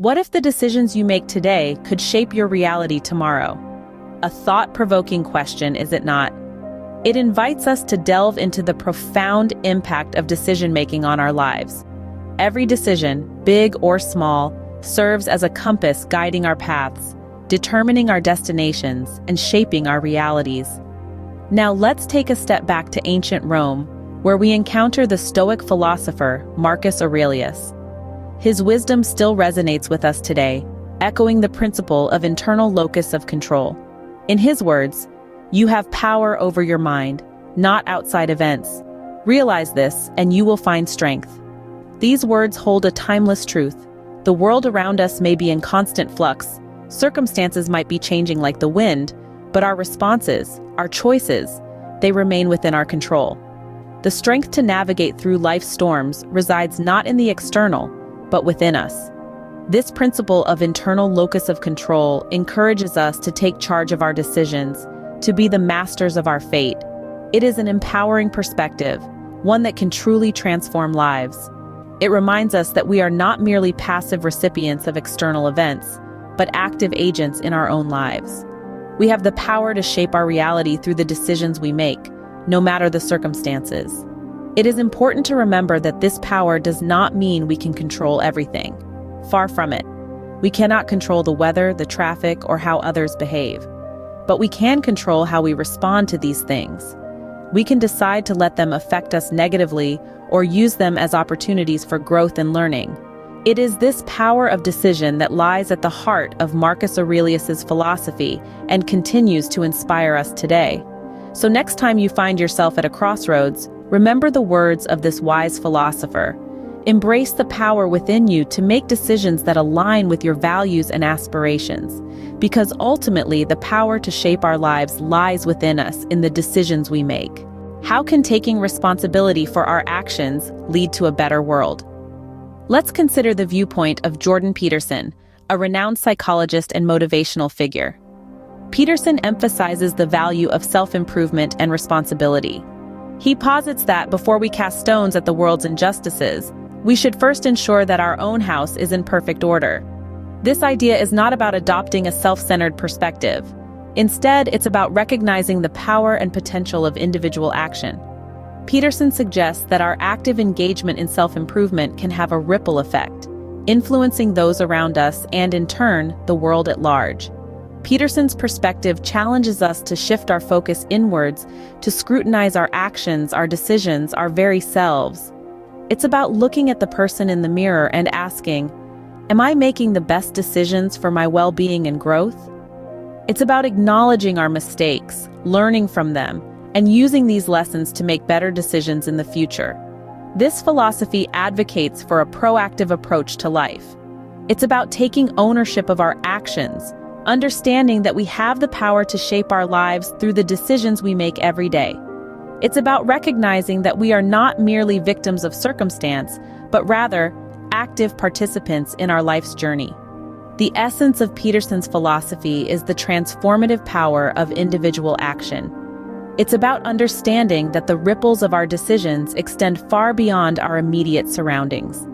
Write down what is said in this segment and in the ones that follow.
What if the decisions you make today could shape your reality tomorrow? A thought-provoking question, is it not? It invites us to delve into the profound impact of decision-making on our lives. Every decision, big or small, serves as a compass guiding our paths, determining our destinations, and shaping our realities. Now let's take a step back to ancient Rome, where we encounter the Stoic philosopher Marcus Aurelius. His wisdom still resonates with us today, echoing the principle of internal locus of control. In his words, "You have power over your mind, not outside events. Realize this, and you will find strength." These words hold a timeless truth. The world around us may be in constant flux, circumstances might be changing like the wind, but our responses, our choices, they remain within our control. The strength to navigate through life's storms resides not in the external, but within us. This principle of internal locus of control encourages us to take charge of our decisions, to be the masters of our fate. It is an empowering perspective, one that can truly transform lives. It reminds us that we are not merely passive recipients of external events, but active agents in our own lives. We have the power to shape our reality through the decisions we make, no matter the circumstances. It is important to remember that this power does not mean we can control everything. Far from it. We cannot control the weather, the traffic, or how others behave. But we can control how we respond to these things. We can decide to let them affect us negatively or use them as opportunities for growth and learning. It is this power of decision that lies at the heart of Marcus Aurelius's philosophy and continues to inspire us today. So next time you find yourself at a crossroads, remember the words of this wise philosopher. Embrace the power within you to make decisions that align with your values and aspirations, because ultimately the power to shape our lives lies within us in the decisions we make. How can taking responsibility for our actions lead to a better world? Let's consider the viewpoint of Jordan Peterson, a renowned psychologist and motivational figure. Peterson emphasizes the value of self-improvement and responsibility. He posits that before we cast stones at the world's injustices, we should first ensure that our own house is in perfect order. This idea is not about adopting a self-centered perspective. Instead, it's about recognizing the power and potential of individual action. Peterson suggests that our active engagement in self-improvement can have a ripple effect, influencing those around us and, in turn, the world at large. Peterson's perspective challenges us to shift our focus inwards, to scrutinize our actions, our decisions, our very selves. It's about looking at the person in the mirror and asking, am I making the best decisions for my well-being and growth? It's about acknowledging our mistakes, learning from them, and using these lessons to make better decisions in the future. This philosophy advocates for a proactive approach to life. It's about taking ownership of our actions, understanding that we have the power to shape our lives through the decisions we make every day. It's about recognizing that we are not merely victims of circumstance, but rather active participants in our life's journey. The essence of Peterson's philosophy is the transformative power of individual action. It's about understanding that the ripples of our decisions extend far beyond our immediate surroundings.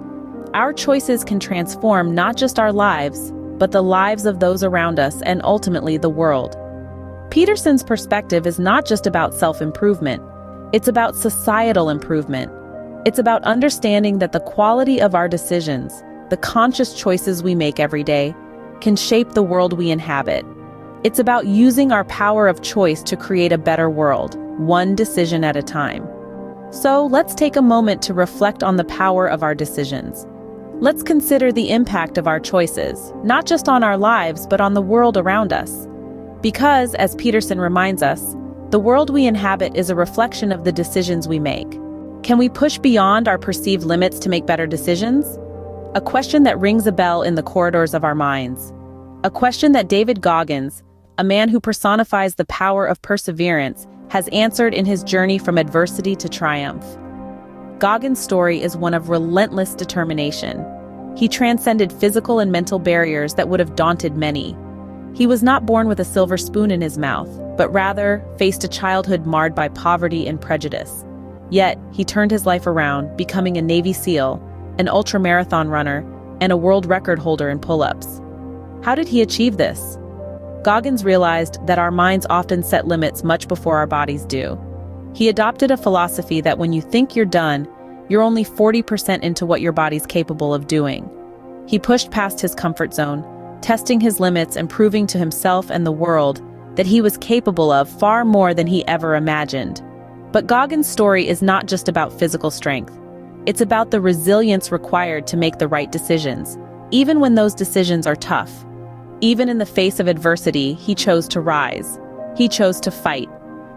Our choices can transform not just our lives, but the lives of those around us and ultimately the world. Peterson's perspective is not just about self-improvement, it's about societal improvement. It's about understanding that the quality of our decisions, the conscious choices we make every day, can shape the world we inhabit. It's about using our power of choice to create a better world, one decision at a time. So let's take a moment to reflect on the power of our decisions. Let's consider the impact of our choices, not just on our lives, but on the world around us. Because, as Peterson reminds us, the world we inhabit is a reflection of the decisions we make. Can we push beyond our perceived limits to make better decisions? A question that rings a bell in the corridors of our minds. A question that David Goggins, a man who personifies the power of perseverance, has answered in his journey from adversity to triumph. Goggins' story is one of relentless determination. He transcended physical and mental barriers that would have daunted many. He was not born with a silver spoon in his mouth, but rather faced a childhood marred by poverty and prejudice. Yet, he turned his life around, becoming a Navy SEAL, an ultramarathon runner, and a world record holder in pull-ups. How did he achieve this? Goggins realized that our minds often set limits much before our bodies do. He adopted a philosophy that when you think you're done, you're only 40% into what your body's capable of doing. He pushed past his comfort zone, testing his limits and proving to himself and the world that he was capable of far more than he ever imagined. But Goggins' story is not just about physical strength. It's about the resilience required to make the right decisions, even when those decisions are tough. Even in the face of adversity, he chose to rise. He chose to fight.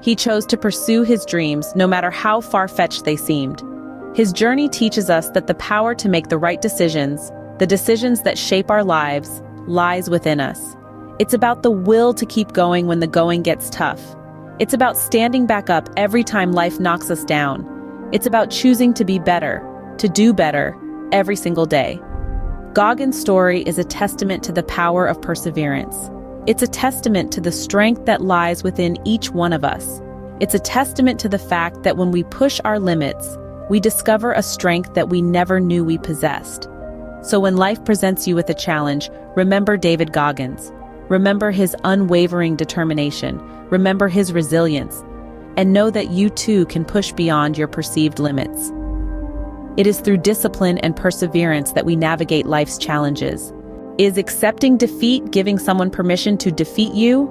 He chose to pursue his dreams, no matter how far-fetched they seemed. His journey teaches us that the power to make the right decisions, the decisions that shape our lives, lies within us. It's about the will to keep going when the going gets tough. It's about standing back up every time life knocks us down. It's about choosing to be better, to do better, every single day. Goggins' story is a testament to the power of perseverance. It's a testament to the strength that lies within each one of us. It's a testament to the fact that when we push our limits, we discover a strength that we never knew we possessed. So when life presents you with a challenge, remember David Goggins. Remember his unwavering determination. Remember his resilience. And know that you too can push beyond your perceived limits. It is through discipline and perseverance that we navigate life's challenges. Is accepting defeat giving someone permission to defeat you?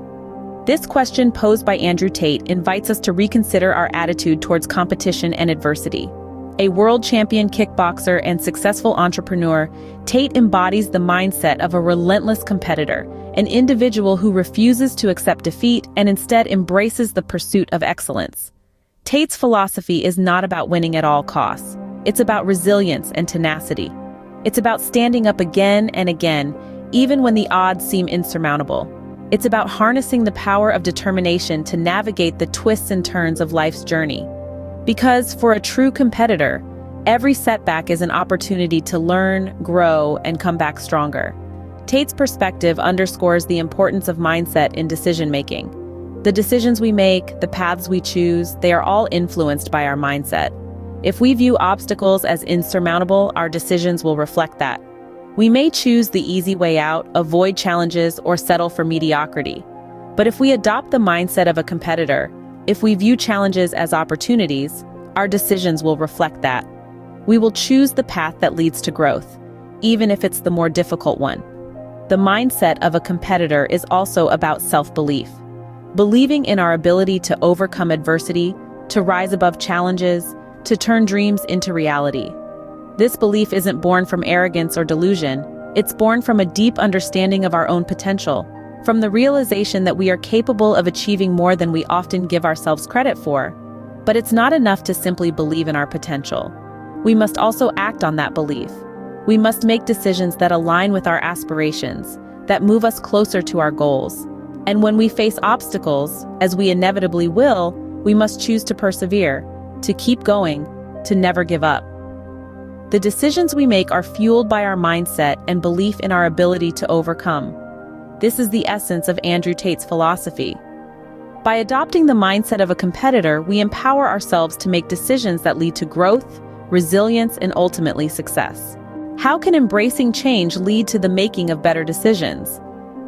This question posed by Andrew Tate invites us to reconsider our attitude towards competition and adversity. A world champion kickboxer and successful entrepreneur, Tate embodies the mindset of a relentless competitor, an individual who refuses to accept defeat and instead embraces the pursuit of excellence. Tate's philosophy is not about winning at all costs. It's about resilience and tenacity. It's about standing up again and again, even when the odds seem insurmountable. It's about harnessing the power of determination to navigate the twists and turns of life's journey. Because for a true competitor, every setback is an opportunity to learn, grow, and come back stronger. Tate's perspective underscores the importance of mindset in decision-making. The decisions we make, the paths we choose, they are all influenced by our mindset. If we view obstacles as insurmountable, our decisions will reflect that. We may choose the easy way out, avoid challenges, or settle for mediocrity. But if we adopt the mindset of a competitor, if we view challenges as opportunities, our decisions will reflect that. We will choose the path that leads to growth, even if it's the more difficult one. The mindset of a competitor is also about self-belief. Believing in our ability to overcome adversity, to rise above challenges, to turn dreams into reality. This belief isn't born from arrogance or delusion. It's born from a deep understanding of our own potential, from the realization that we are capable of achieving more than we often give ourselves credit for. But it's not enough to simply believe in our potential. We must also act on that belief. We must make decisions that align with our aspirations, that move us closer to our goals. And when we face obstacles, as we inevitably will, we must choose to persevere, to keep going, to never give up. The decisions we make are fueled by our mindset and belief in our ability to overcome. This is the essence of Andrew Tate's philosophy. By adopting the mindset of a competitor, we empower ourselves to make decisions that lead to growth, resilience, and ultimately success. How can embracing change lead to the making of better decisions?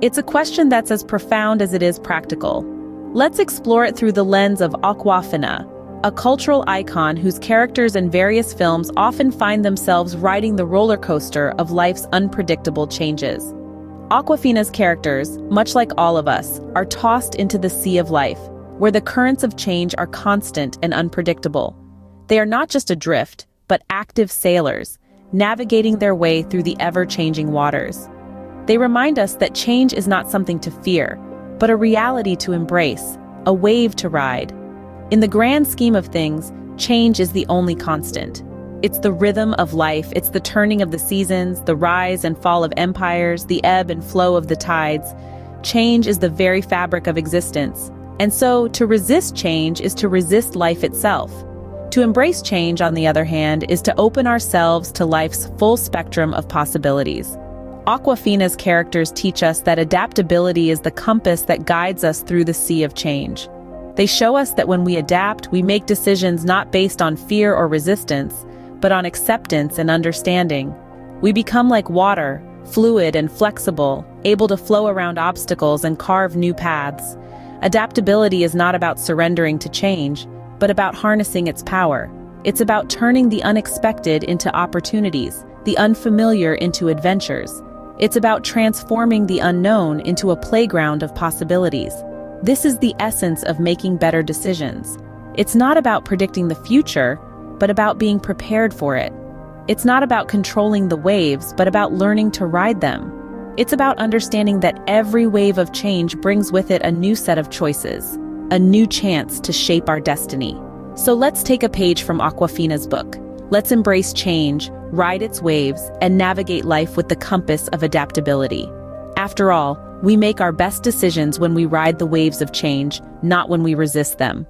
It's a question that's as profound as it is practical. Let's explore it through the lens of Awkwafina, a cultural icon whose characters in various films often find themselves riding the roller coaster of life's unpredictable changes. Awkwafina's characters, much like all of us, are tossed into the sea of life, where the currents of change are constant and unpredictable. They are not just adrift, but active sailors, navigating their way through the ever-changing waters. They remind us that change is not something to fear, but a reality to embrace, a wave to ride. In the grand scheme of things, change is the only constant. It's the rhythm of life, it's the turning of the seasons, the rise and fall of empires, the ebb and flow of the tides. Change is the very fabric of existence. And so, to resist change is to resist life itself. To embrace change, on the other hand, is to open ourselves to life's full spectrum of possibilities. Awkwafina's characters teach us that adaptability is the compass that guides us through the sea of change. They show us that when we adapt, we make decisions not based on fear or resistance, but on acceptance and understanding. We become like water, fluid and flexible, able to flow around obstacles and carve new paths. Adaptability is not about surrendering to change, but about harnessing its power. It's about turning the unexpected into opportunities, the unfamiliar into adventures. It's about transforming the unknown into a playground of possibilities. This is the essence of making better decisions. It's not about predicting the future, but about being prepared for it. It's not about controlling the waves, but about learning to ride them. It's about understanding that every wave of change brings with it a new set of choices, a new chance to shape our destiny. So let's take a page from Awkwafina's book. Let's embrace change, ride its waves, and navigate life with the compass of adaptability. After all, we make our best decisions when we ride the waves of change, not when we resist them.